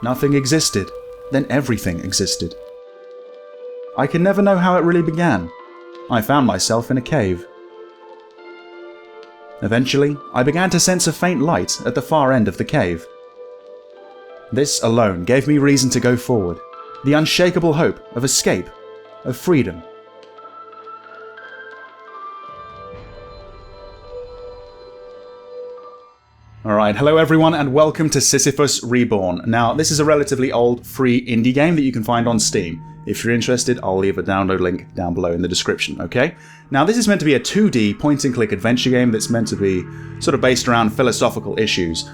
nothing existed, then everything existed. I can never know how it really began. I found myself in a cave. Eventually, I began to sense a faint light at the far end of the cave. This alone gave me reason to go forward, the unshakable hope of escape, of freedom. Alright, hello everyone and welcome to Sisyphus Reborn. Now, this is a relatively old, free indie game that you can find on Steam. If you're interested, I'll leave a download link down below in the description, okay? Now, this is meant to be a 2D point-and-click adventure game that's meant to be sort of based around philosophical issues.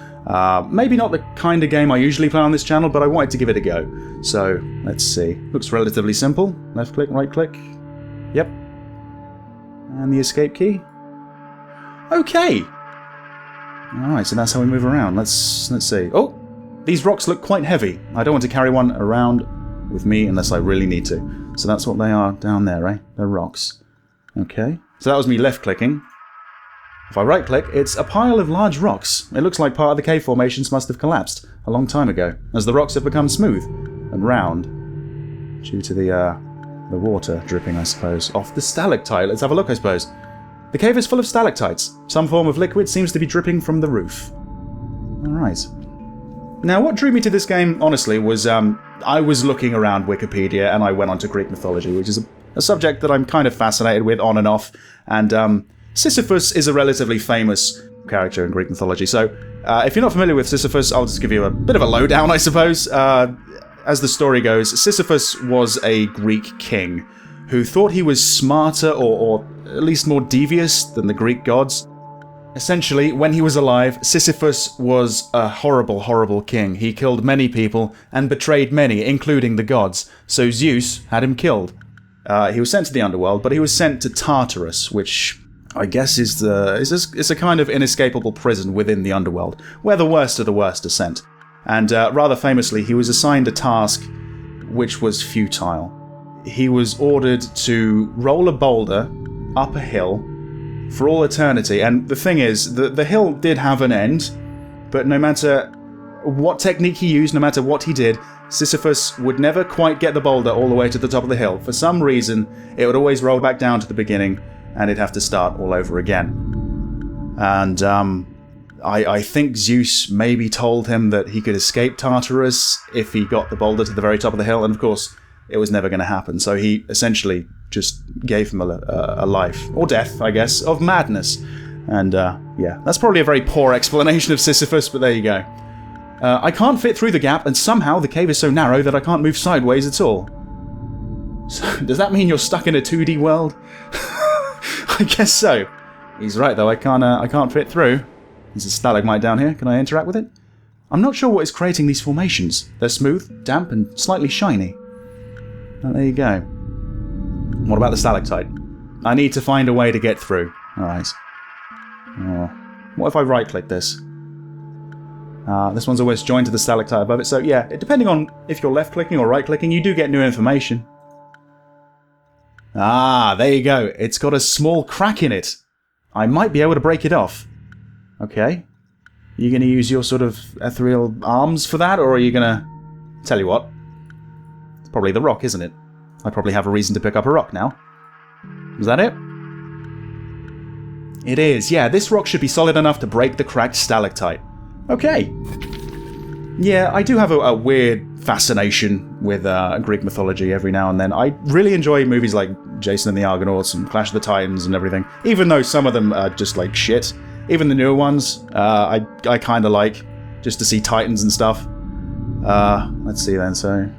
Maybe not the kind of game I usually play on this channel, but I wanted to give it a go. So, let's see. Looks relatively simple. Left click, right click. Yep. And the escape key. Okay! Alright, so that's how we move around. Let's see. Oh! These rocks look quite heavy. I don't want to carry one around with me unless I really need to. So that's what they are down there, right? They're rocks. Okay. So that was me left-clicking. If I right-click, it's a pile of large rocks. It looks like part of the cave formations must have collapsed a long time ago, as the rocks have become smooth and round. Due to the water dripping, I suppose. Off the stalactite. Let's have a look, I suppose. The cave is full of stalactites. Some form of liquid seems to be dripping from the roof. Alright. Now, what drew me to this game, honestly, was I was looking around Wikipedia and I went onto Greek mythology, which is a subject that I'm kind of fascinated with on and off. And Sisyphus is a relatively famous character in Greek mythology. So, if you're not familiar with Sisyphus, I'll just give you a bit of a lowdown, I suppose. As the story goes, Sisyphus was a Greek king who thought he was smarter or at least more devious than the Greek gods. Essentially, when he was alive, Sisyphus was a horrible, horrible king. He killed many people and betrayed many, including the gods. So Zeus had him killed. He was sent to the underworld, but he was sent to Tartarus, which I guess is a kind of inescapable prison within the underworld, where the worst of the worst are sent. And rather famously, he was assigned a task which was futile. He was ordered to roll a boulder up a hill for all eternity. And the thing is, the hill did have an end, but no matter what technique he used, no matter what he did, Sisyphus would never quite get the boulder all the way to the top of the hill. For some reason, it would always roll back down to the beginning, and he'd have to start all over again. And I think Zeus maybe told him that he could escape Tartarus if he got the boulder to the very top of the hill, and of course, it was never going to happen. So he essentially just gave him a life, or death, I guess, of madness. And yeah, that's probably a very poor explanation of Sisyphus, but there you go. I can't fit through the gap, and somehow the cave is so narrow that I can't move sideways at all. So, does that mean you're stuck in a 2D world? I guess so. He's right though, I can't fit through. There's a stalagmite down here, can I interact with it? I'm not sure what is creating these formations. They're smooth, damp, and slightly shiny. Oh, there you go. What about the stalactite? I need to find a way to get through. Alright. Oh. What if I right-click this? This one's always joined to the stalactite above it, so yeah, depending on if you're left-clicking or right-clicking, you do get new information. Ah, there you go. It's got a small crack in it. I might be able to break it off. Okay. You going to use your sort of ethereal arms for that, or are you going to... Tell you what. It's probably the rock, isn't it? I probably have a reason to pick up a rock now. Is that it? It is. Yeah, this rock should be solid enough to break the cracked stalactite. Okay. Yeah, I do have a weird fascination with Greek mythology every now and then. I really enjoy movies like Jason and the Argonauts and Clash of the Titans and everything, even though some of them are just like shit. Even the newer ones, I kind of like, just to see Titans and stuff. Let's see then, so...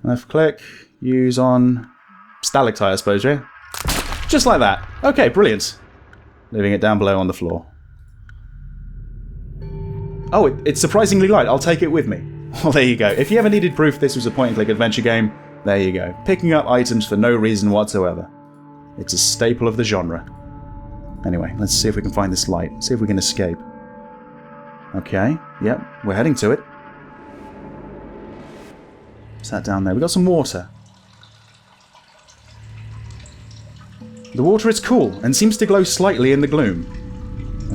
Left click, use on stalactite, I suppose, yeah? Just like that. Okay, brilliant. Leaving it down below on the floor. Oh, it's surprisingly light. I'll take it with me. Well, there you go. If you ever needed proof this was a point-and-click adventure game, there you go. Picking up items for no reason whatsoever. It's a staple of the genre. Anyway, let's see if we can find this light. See if we can escape. Okay, yep, we're heading to it. What's that down there? We got some water. The water is cool and seems to glow slightly in the gloom.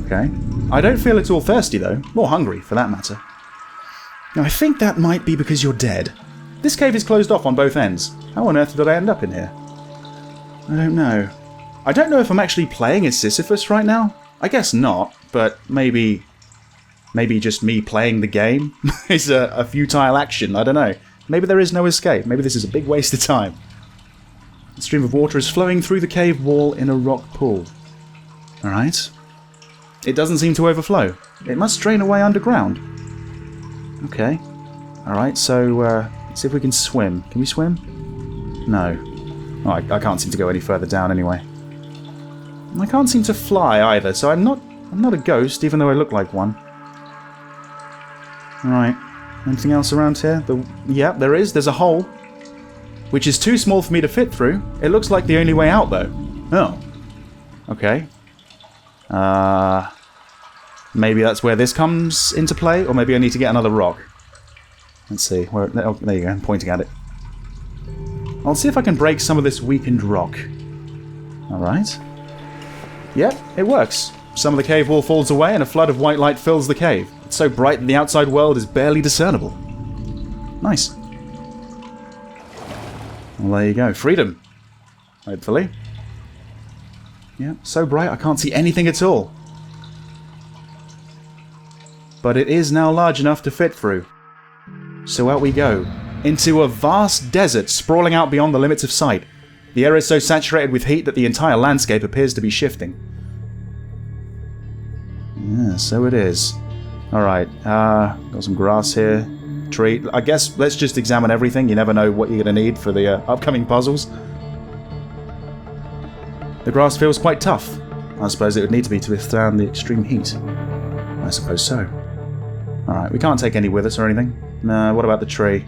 Okay. I don't feel at all thirsty though, or hungry for that matter. Now, I think that might be because you're dead. This cave is closed off on both ends. How on earth did I end up in here? I don't know. I don't know if I'm actually playing as Sisyphus right now. I guess not, but maybe just me playing the game is a futile action. I don't know. Maybe there is no escape. Maybe this is a big waste of time. A stream of water is flowing through the cave wall in a rock pool. Alright. It doesn't seem to overflow. It must drain away underground. Okay. Alright, so let's see if we can swim. Can we swim? No. Oh, I can't seem to go any further down anyway. I can't seem to fly either, so I'm not a ghost, even though I look like one. Right. Anything else around here? Yeah, there is. There's a hole. Which is too small for me to fit through. It looks like the only way out, though. Oh. Okay. Maybe that's where this comes into play, or maybe I need to get another rock. Let's see. Oh, there you go. I'm pointing at it. I'll see if I can break some of this weakened rock. Alright. Yep, it works. Some of the cave wall falls away and a flood of white light fills the cave. It's so bright that the outside world is barely discernible. Nice. Well, there you go. Freedom. Hopefully. Yeah, so bright I can't see anything at all. But it is now large enough to fit through. So out we go. Into a vast desert sprawling out beyond the limits of sight. The air is so saturated with heat that the entire landscape appears to be shifting. Yeah, so it is. Alright, got some grass here. Tree. I guess let's just examine everything. You never know what you're going to need for the upcoming puzzles. The grass feels quite tough. I suppose it would need to be to withstand the extreme heat. I suppose so. Alright, we can't take any with us or anything. What about the tree?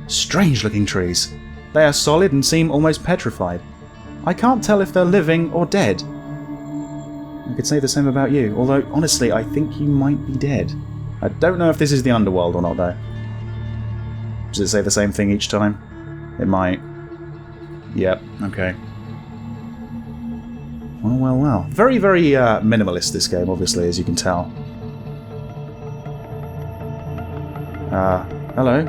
Strange looking trees. They are solid and seem almost petrified. I can't tell if they're living or dead. I could say the same about you, although honestly I think you might be dead. I don't know if this is the underworld or not though. Does it say the same thing each time? It might. Yep, okay. Well. Very, very minimalist this game, obviously, as you can tell. Hello.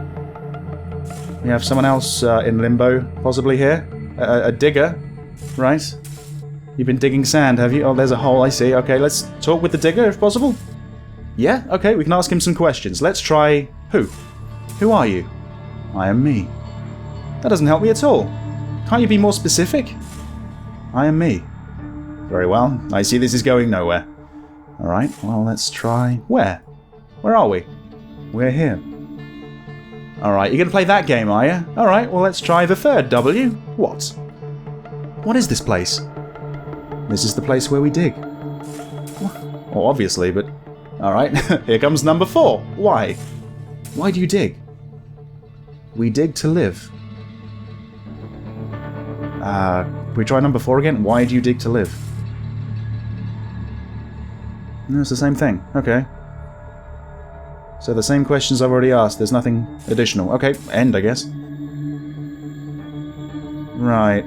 We have someone else in limbo, possibly here. A digger, right? You've been digging sand, have you? Oh, there's a hole, I see. Okay, let's talk with the digger, if possible. Yeah? Okay, we can ask him some questions. Let's try... Who? Who are you? I am me. That doesn't help me at all. Can't you be more specific? I am me. Very well. I see this is going nowhere. Alright, well, let's try... Where? Where are we? We're here. Alright, you're going to play that game, are you? Alright, well, let's try the third W. What? What is this place? This is the place where we dig. Well, obviously, but... Alright, here comes number 4. Why? Why do you dig? We dig to live. Can we try number 4 again? Why do you dig to live? No, it's the same thing. Okay. So the same questions I've already asked. There's nothing additional. Okay, end, I guess. Right.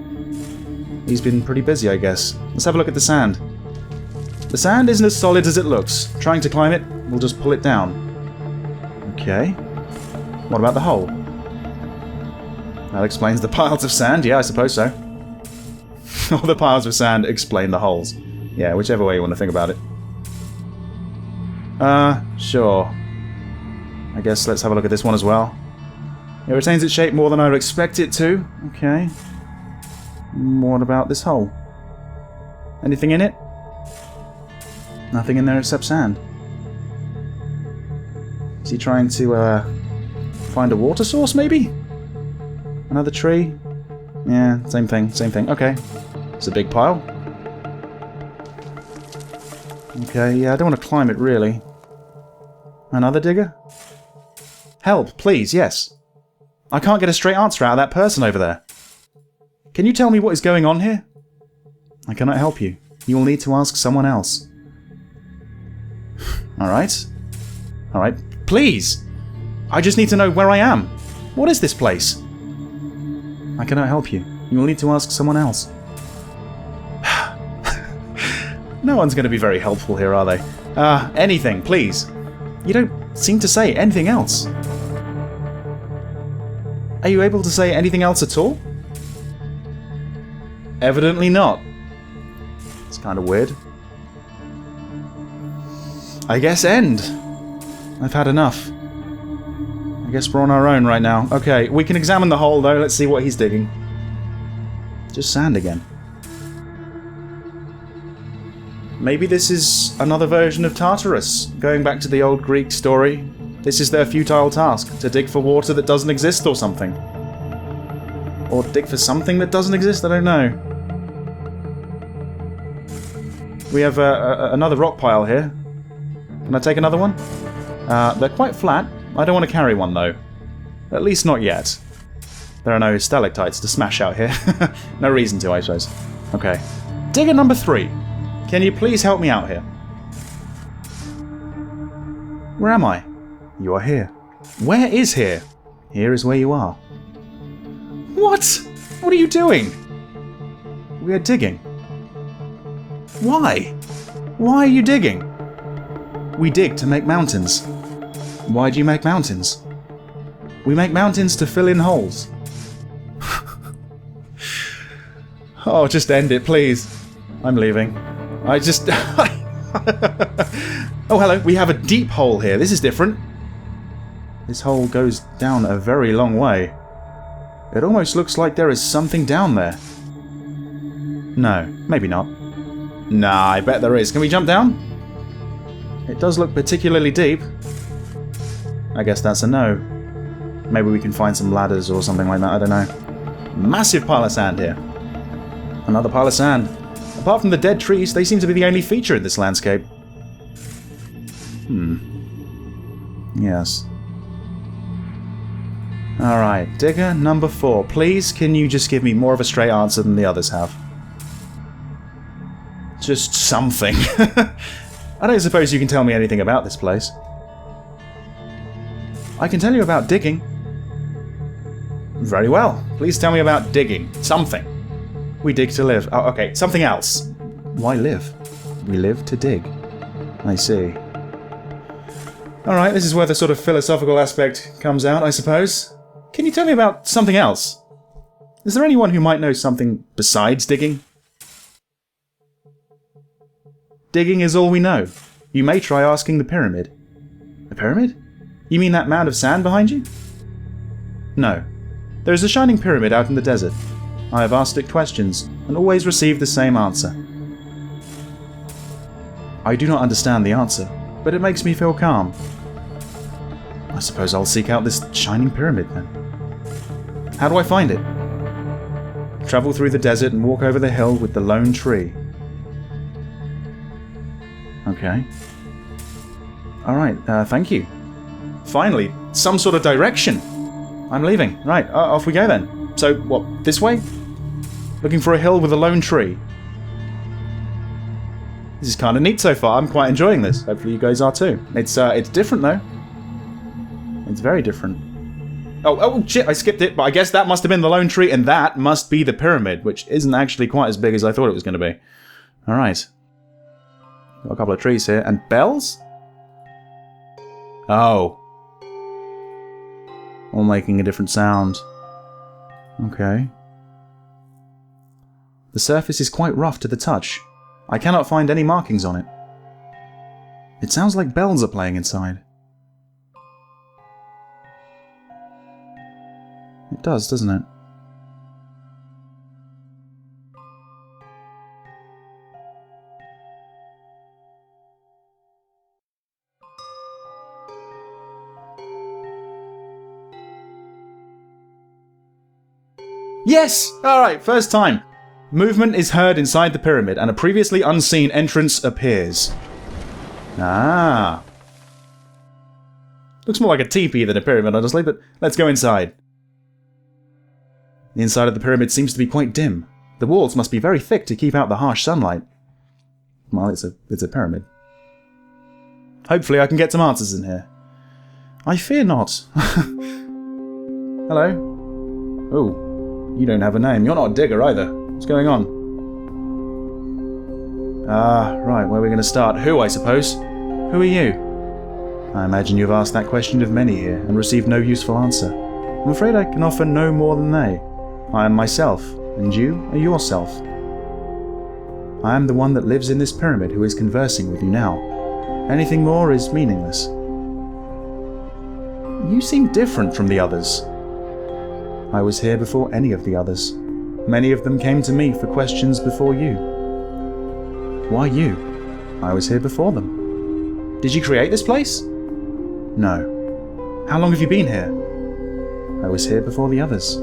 He's been pretty busy, I guess. Let's have a look at the sand. The sand isn't as solid as it looks. Trying to climb it, we'll just pull it down. Okay. What about the hole? That explains the piles of sand. Yeah, I suppose so. All the piles of sand explain the holes. Yeah, whichever way you want to think about it. Sure. I guess let's have a look at this one as well. It retains its shape more than I would expect it to. Okay. What about this hole? Anything in it? Nothing in there except sand. Is he trying to, find a water source, maybe? Another tree? Yeah, same thing, same thing. Okay. It's a big pile. Okay, yeah, I don't want to climb it, really. Another digger? Help, please, yes. I can't get a straight answer out of that person over there. Can you tell me what is going on here? I cannot help you. You will need to ask someone else. Alright. Alright, please! I just need to know where I am. What is this place? I cannot help you. You will need to ask someone else. No one's going to be very helpful here, are they? Anything, please. You don't seem to say anything else. Are you able to say anything else at all? Evidently not. It's kind of weird. I guess end. I've had enough. I guess we're on our own right now. Okay, we can examine the hole though. Let's see what he's digging. Just sand again. Maybe this is another version of Tartarus. Going back to the old Greek story, this is their futile task, to dig for water that doesn't exist or something. Or dig for something that doesn't exist, I don't know. We have another rock pile here. Can I take another one? They're quite flat. I don't want to carry one though. At least not yet. There are no stalactites to smash out here. No reason to, I suppose. Okay. Digger number 3. Can you please help me out here? Where am I? You are here. Where is here? Here is where you are. What? What are you doing? We are digging. Why? Why are you digging? We dig to make mountains. Why do you make mountains? We make mountains to fill in holes. Oh, just end it, please. I'm leaving. I just... Oh, hello. We have a deep hole here. This is different. This hole goes down a very long way. It almost looks like there is something down there. No, maybe not. Nah, I bet there is. Can we jump down? It does look particularly deep. I guess that's a no. Maybe we can find some ladders or something like that, I don't know. Massive pile of sand here. Another pile of sand. Apart from the dead trees, they seem to be the only feature in this landscape. Yes. Alright, digger number 4. Please, can you just give me more of a straight answer than the others have? Just something. I don't suppose you can tell me anything about this place. I can tell you about digging. Very well. Please tell me about digging. Something. We dig to live. Oh, okay. Something else. Why live? We live to dig. I see. Alright, this is where the sort of philosophical aspect comes out, I suppose. Can you tell me about something else? Is there anyone who might know something besides digging? Digging is all we know. You may try asking the pyramid. The pyramid? You mean that mound of sand behind you? No. There is a shining pyramid out in the desert. I have asked it questions, and always received the same answer. I do not understand the answer, but it makes me feel calm. I suppose I'll seek out this shining pyramid then. How do I find it? Travel through the desert and walk over the hill with the lone tree. Okay. Alright, thank you. Finally, some sort of direction. I'm leaving. Right, off we go then. So, what, this way? Looking for a hill with a lone tree. This is kind of neat so far. I'm quite enjoying this. Hopefully you guys are too. It's different though. It's very different. Oh shit, I skipped it, but I guess that must have been the lone tree, and that must be the pyramid, which isn't actually quite as big as I thought it was going to be. Alright. Got a couple of trees here. And bells? Oh. All making a different sound. Okay. The surface is quite rough to the touch. I cannot find any markings on it. It sounds like bells are playing inside. It does, doesn't it? Yes! Alright, first time. Movement is heard inside the pyramid, and a previously unseen entrance appears. Ah. Looks more like a teepee than a pyramid, honestly, but let's go inside. The inside of the pyramid seems to be quite dim. The walls must be very thick to keep out the harsh sunlight. Well, it's a pyramid. Hopefully I can get some answers in here. I fear not. Hello? Oh. You don't have a name. You're not a digger either. What's going on? Right, where are we going to start? Who, I suppose? Who are you? I imagine you've asked that question of many here, and received no useful answer. I'm afraid I can offer no more than they. I am myself, and you are yourself. I am the one that lives in this pyramid who is conversing with you now. Anything more is meaningless. You seem different from the others. I was here before any of the others. Many of them came to me for questions before you. Why you? I was here before them. Did you create this place? No. How long have you been here? I was here before the others.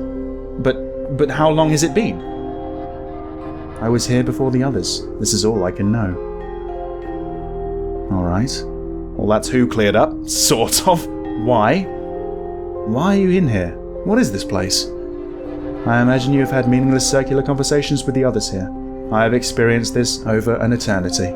But how long has it been? I was here before the others. This is all I can know. Alright. Well, that's who cleared up. Sort of. Why? Why are you in here? What is this place? I imagine you have had meaningless circular conversations with the others here. I have experienced this over an eternity.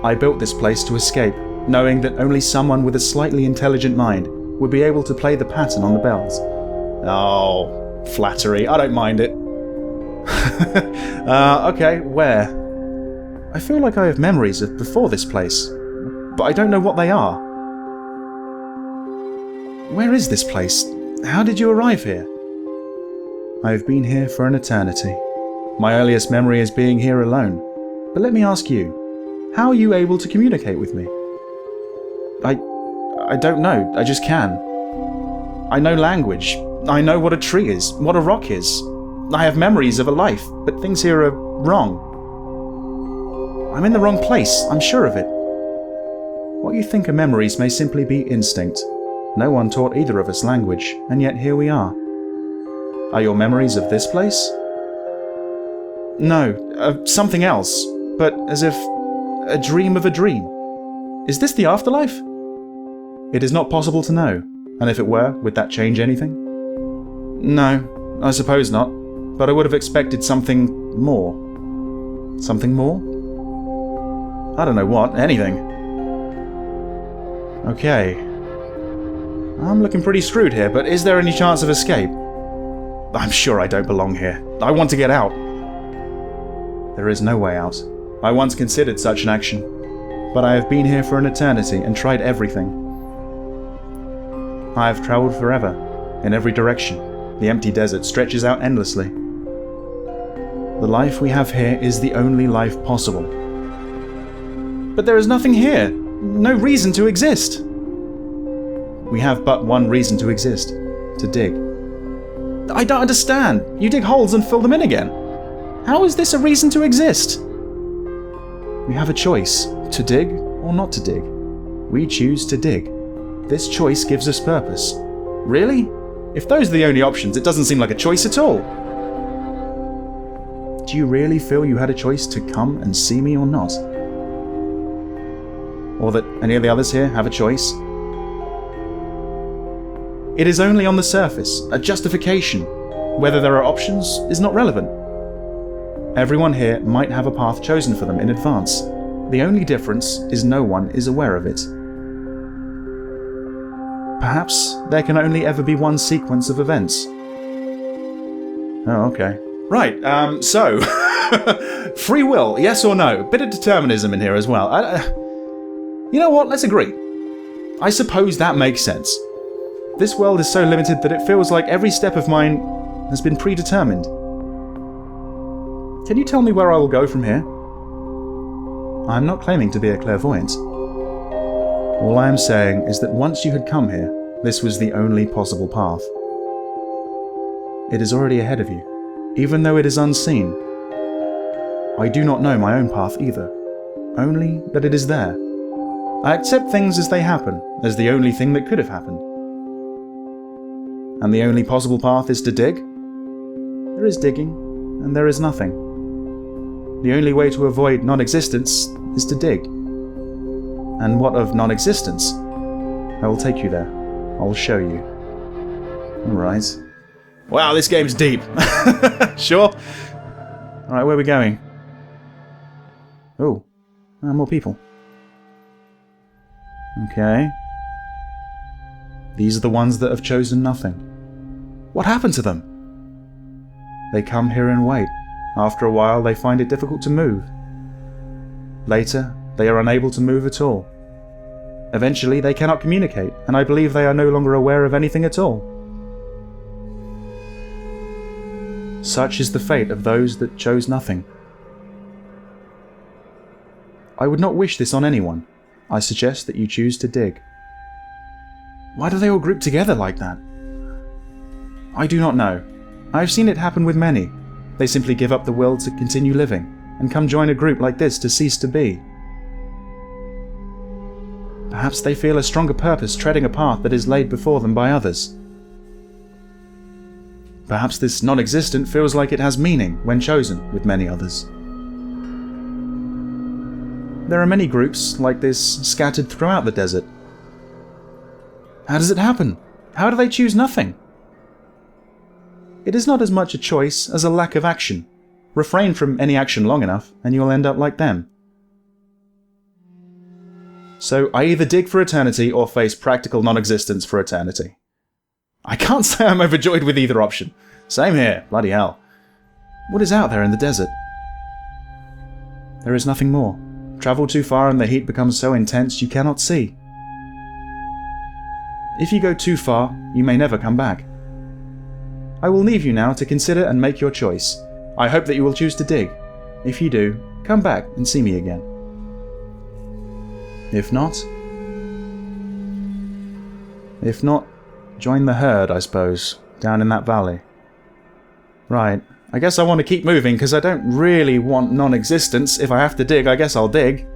I built this place to escape, knowing that only someone with a slightly intelligent mind would be able to play the pattern on the bells. Oh, flattery. I don't mind it. Okay, where? I feel like I have memories of before this place, but I don't know what they are. Where is this place? How did you arrive here? I have been here for an eternity. My earliest memory is being here alone. But let me ask you, how are you able to communicate with me? I don't know, I just can. I know language. I know what a tree is, what a rock is. I have memories of a life, but things here are wrong. I'm in the wrong place, I'm sure of it. What you think are memories may simply be instinct. No one taught either of us language, and yet here we are. Are your memories of this place? No, of something else, but as if a dream of a dream. Is this the afterlife? It is not possible to know, and if it were, would that change anything? No, I suppose not, but I would have expected something more. Something more? I don't know what, anything. Okay. I'm looking pretty screwed here, but is there any chance of escape? I'm sure I don't belong here. I want to get out. There is no way out. I once considered such an action, but I have been here for an eternity and tried everything. I have travelled forever, in every direction. The empty desert stretches out endlessly. The life we have here is the only life possible. But there is nothing here. No reason to exist. We have but one reason to exist. To dig. I don't understand. You dig holes and fill them in again. How is this a reason to exist? We have a choice. To dig or not to dig. We choose to dig. This choice gives us purpose. Really? If those are the only options, it doesn't seem like a choice at all. Do you really feel you had a choice to come and see me or not? Or that any of the others here have a choice? It is only on the surface, a justification. Whether there are options is not relevant. Everyone here might have a path chosen for them in advance. The only difference is no one is aware of it. Perhaps there can only ever be one sequence of events. Oh, okay. Right, so... free will, yes or no? Bit of determinism in here as well. You know what, let's agree. I suppose that makes sense. This world is so limited that it feels like every step of mine has been predetermined. Can you tell me where I will go from here? I am not claiming to be a clairvoyant. All I am saying is that once you had come here, this was the only possible path. It is already ahead of you, even though it is unseen. I do not know my own path either, only that it is there. I accept things as they happen, as the only thing that could have happened. And the only possible path is to dig? There is digging, and there is nothing. The only way to avoid non-existence is to dig. And what of non-existence? I will take you there. I will show you. Alright. Wow, this game's deep. Sure. Alright, where are we going? Oh, more people. Okay. These are the ones that have chosen nothing. What happened to them? They come here and wait. After a while, they find it difficult to move. Later, they are unable to move at all. Eventually, they cannot communicate, and I believe they are no longer aware of anything at all. Such is the fate of those that chose nothing. I would not wish this on anyone. I suggest that you choose to dig. Why do they all group together like that? I do not know. I have seen it happen with many. They simply give up the will to continue living, and come join a group like this to cease to be. Perhaps they feel a stronger purpose treading a path that is laid before them by others. Perhaps this non-existent feels like it has meaning when chosen with many others. There are many groups like this scattered throughout the desert. How does it happen? How do they choose nothing? It is not as much a choice as a lack of action. Refrain from any action long enough, and you will end up like them. So I either dig for eternity or face practical non-existence for eternity. I can't say I'm overjoyed with either option. Same here, bloody hell. What is out there in the desert? There is nothing more. Travel too far and the heat becomes so intense you cannot see. If you go too far, you may never come back. I will leave you now to consider and make your choice. I hope that you will choose to dig. If you do, come back and see me again. If not, join the herd, I suppose, down in that valley. Right, I guess I want to keep moving because I don't really want non-existence. If I have to dig, I guess I'll dig.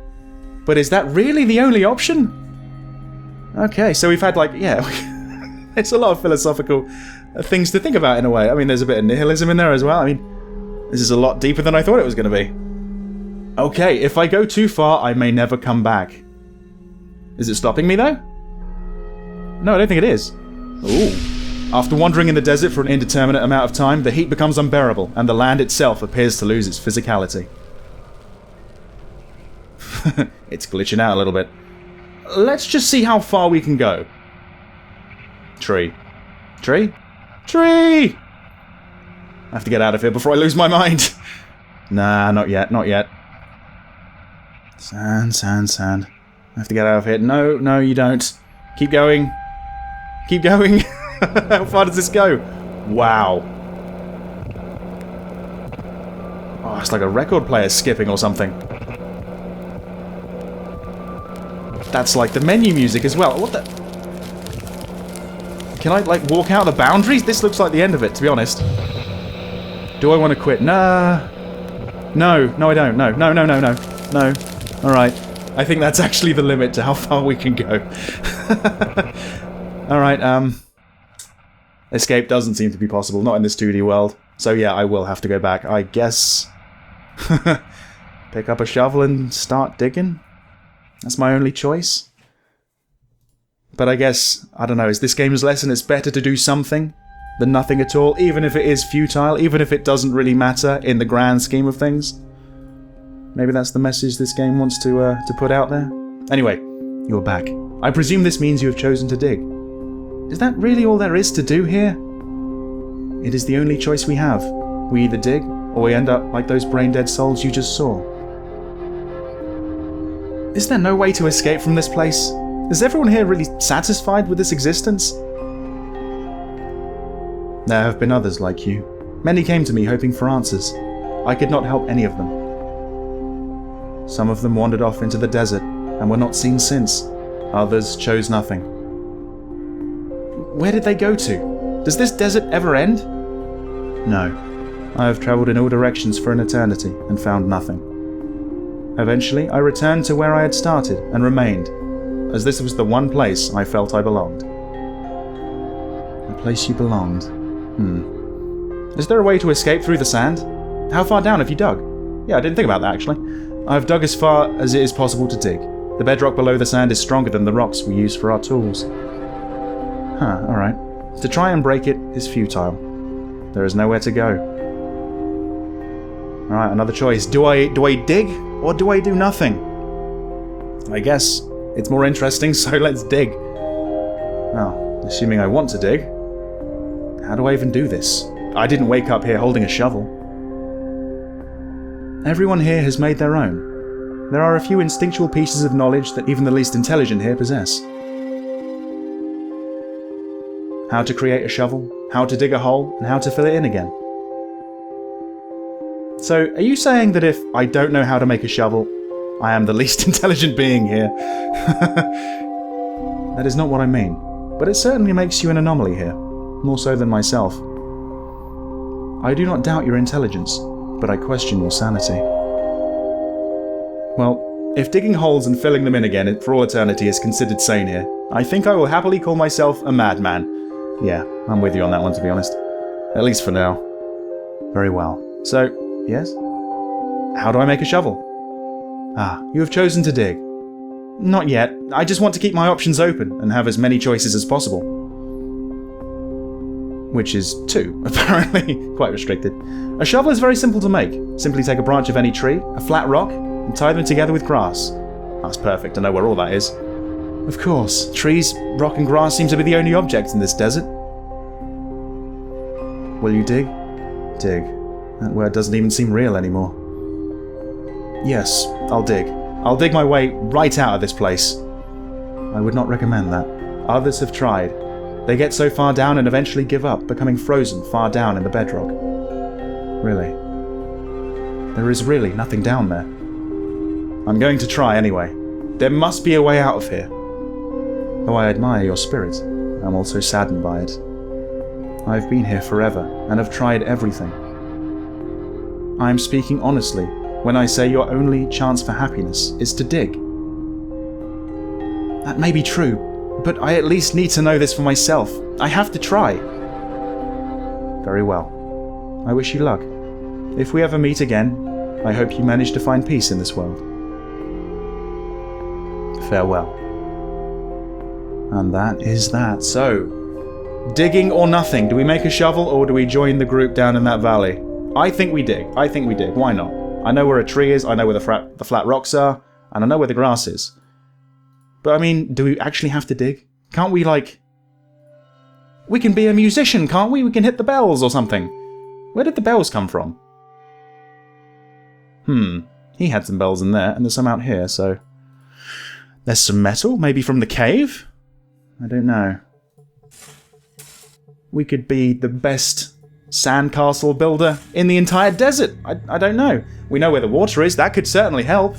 But is that really the only option? Okay, so we've had it's a lot of philosophical things to think about in a way. I mean, there's a bit of nihilism in there as well. I mean, this is a lot deeper than I thought it was going to be. Okay, if I go too far, I may never come back. Is it stopping me though? No, I don't think it is. Ooh. After wandering in the desert for an indeterminate amount of time, the heat becomes unbearable, and the land itself appears to lose its physicality. It's glitching out a little bit. Let's just see how far we can go. Tree. Tree? Tree! I have to get out of here before I lose my mind. Nah, not yet, not yet. Sand, sand, sand. I have to get out of here. No, no, you don't. Keep going. Keep going. How far does this go? Wow. Oh, it's like a record player skipping or something. That's like the menu music as well. What the... Can I, walk out the boundaries? This looks like the end of it, to be honest. Do I want to quit? Nah. No. No, I don't. No. No, no, no, no. No. Alright. I think that's actually the limit to how far we can go. Alright, escape doesn't seem to be possible, not in this 2D world. So yeah, I will have to go back. I guess... pick up a shovel and start digging? That's my only choice. But I guess, I don't know, is this game's lesson it's better to do something than nothing at all, even if it is futile, even if it doesn't really matter in the grand scheme of things? Maybe that's the message this game wants to put out there? Anyway, you're back. I presume this means you have chosen to dig. Is that really all there is to do here? It is the only choice we have. We either dig, or we end up like those brain-dead souls you just saw. Is there no way to escape from this place? Is everyone here really satisfied with this existence? There have been others like you. Many came to me hoping for answers. I could not help any of them. Some of them wandered off into the desert and were not seen since. Others chose nothing. Where did they go to? Does this desert ever end? No. I have travelled in all directions for an eternity and found nothing. Eventually, I returned to where I had started and remained, as this was the one place I felt I belonged. A place you belonged. Is there a way to escape through the sand? How far down have you dug? Yeah, I didn't think about that actually. I've dug as far as it is possible to dig. The bedrock below the sand is stronger than the rocks we use for our tools. Huh, alright. To try and break it is futile. There is nowhere to go. Alright, another choice. Do I dig or do I do nothing? I guess it's more interesting, so let's dig. Well, assuming I want to dig. How do I even do this? I didn't wake up here holding a shovel. Everyone here has made their own. There are a few instinctual pieces of knowledge that even the least intelligent here possess. How to create a shovel, how to dig a hole, and how to fill it in again. So, are you saying that if I don't know how to make a shovel, I am the least intelligent being here? That is not what I mean, but it certainly makes you an anomaly here, more so than myself. I do not doubt your intelligence, but I question your sanity. Well, if digging holes and filling them in again for all eternity is considered sane here, I think I will happily call myself a madman. Yeah, I'm with you on that one, to be honest. At least for now. Very well. So, yes? How do I make a shovel? Ah, you have chosen to dig. Not yet. I just want to keep my options open and have as many choices as possible. Which is 2, apparently. Quite restricted. A shovel is very simple to make. Simply take a branch of any tree, a flat rock, and tie them together with grass. That's perfect, I know where all that is. Of course, trees, rock and grass seem to be the only objects in this desert. Will you dig? Dig. That word doesn't even seem real anymore. Yes, I'll dig. I'll dig my way right out of this place. I would not recommend that. Others have tried. They get so far down and eventually give up, becoming frozen far down in the bedrock. Really? There is really nothing down there. I'm going to try anyway. There must be a way out of here. Though I admire your spirit, I'm also saddened by it. I've been here forever and have tried everything. I am speaking honestly when I say your only chance for happiness is to dig. That may be true, but I at least need to know this for myself. I have to try. Very well. I wish you luck. If we ever meet again, I hope you manage to find peace in this world. Farewell. And that is that. So, digging or nothing. Do we make a shovel or do we join the group down in that valley? I think we dig. I think we dig. Why not? I know where a tree is, I know where the flat rocks are, and I know where the grass is. But I mean, do we actually have to dig? Can't we, like... We can be a musician, can't we? We can hit the bells or something. Where did the bells come from? He had some bells in there, and there's some out here, so... There's some metal, maybe from the cave? I don't know. We could be the best sandcastle builder in the entire desert. I don't know. We know where the water is. That could certainly help.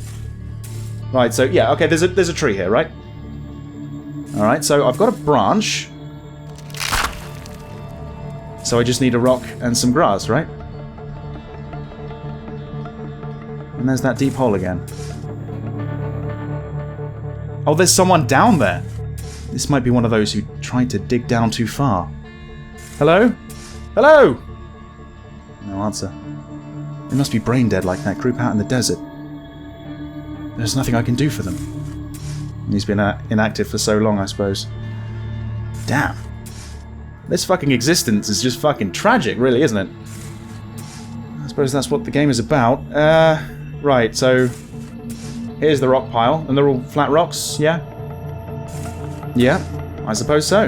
Right, so yeah, okay, there's a tree here, right? Alright, so I've got a branch. So I just need a rock and some grass, right? And there's that deep hole again. Oh, there's someone down there. This might be one of those who tried to dig down too far. Hello? Hello? No answer. They must be brain dead like that group out in the desert. There's nothing I can do for them. He's been inactive for so long, I suppose. Damn. This fucking existence is just fucking tragic, really, isn't it? I suppose that's what the game is about. Right, so... Here's the rock pile, and they're all flat rocks, yeah? Yeah, I suppose so.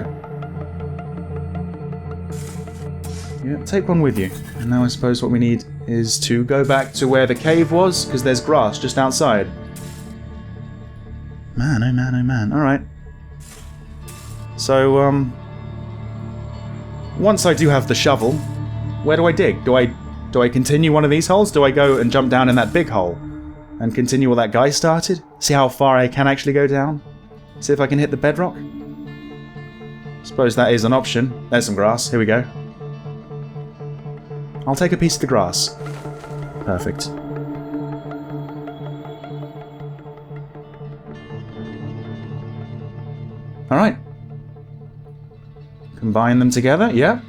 Yeah, take one with you. And now I suppose what we need is to go back to where the cave was, because there's grass just outside. Man, oh man, oh man. Alright. So, once I do have the shovel, where do I dig? Do I continue one of these holes? Do I go and jump down in that big hole? And continue what that guy started? See how far I can actually go down? See if I can hit the bedrock? Suppose that is an option. There's some grass. Here we go. I'll take a piece of the grass. Perfect. Alright. Combine them together, yeah.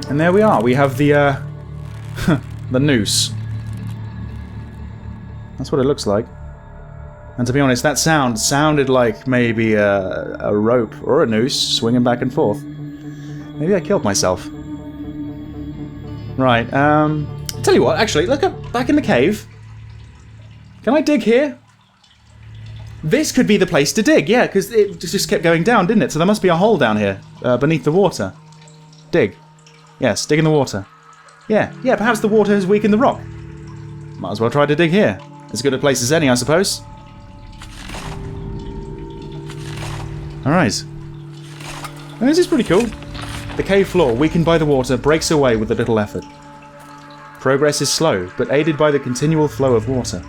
And there we are. We have the, the noose. That's what it looks like. And to be honest, that sounded like maybe a rope or a noose swinging back and forth. Maybe I killed myself. Right, tell you what, actually, look up back in the cave. Can I dig here? This could be the place to dig, yeah, because it just kept going down, didn't it? So there must be a hole down here, beneath the water. Dig. Yes, dig in the water. Yeah, perhaps the water has weakened the rock. Might as well try to dig here. As good a place as any, I suppose. Alright. This is pretty cool. The cave floor, weakened by the water, breaks away with a little effort. Progress is slow, but aided by the continual flow of water.